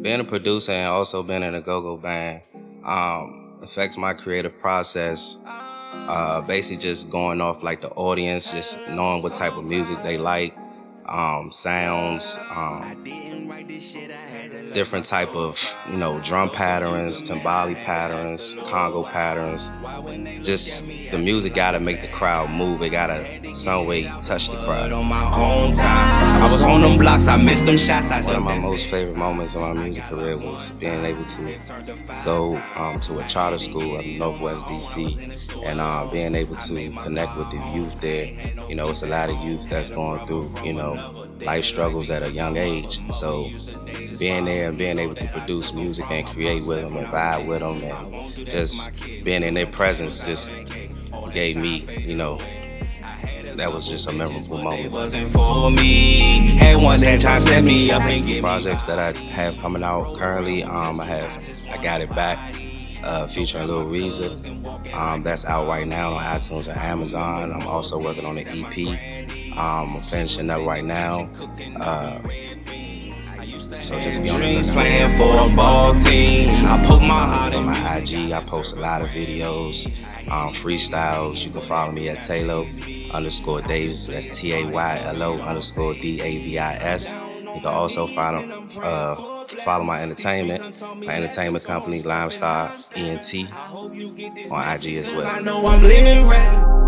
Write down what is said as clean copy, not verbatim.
Being a producer and also being in a go-go band affects my creative process. Basically just going off like the audience, just knowing what type of music they like, sounds, different type of, drum patterns, timbali patterns, congo patterns. Just the music gotta make the crowd move. It gotta some way touch the crowd. On my own time, I was on them blocks, I missed them shots. One of my most favorite moments of my music career was being able to go to a charter school in Northwest DC and being able to connect with the youth there. It's a lot of youth that's going through, life struggles at a young age. So being there and being able to produce music and create with them and vibe with them and just being in their presence just gave me, that was just a memorable moment. Wasn't for me. Had one that try to set me up and get projects that I have coming out currently. I Got It Back, featuring Lil Reza. That's out right now on iTunes and Amazon. I'm also working on an EP. I'm finishing up right now. So just be on the list. Playing for a ball team. I put my heart in my IG. I post a lot of videos, freestyles. You can follow me at Taylo Davis. That's TAYLO DAVIS. You can also follow my entertainment company, Lymestar ENT, on IG as well. I know I'm living right.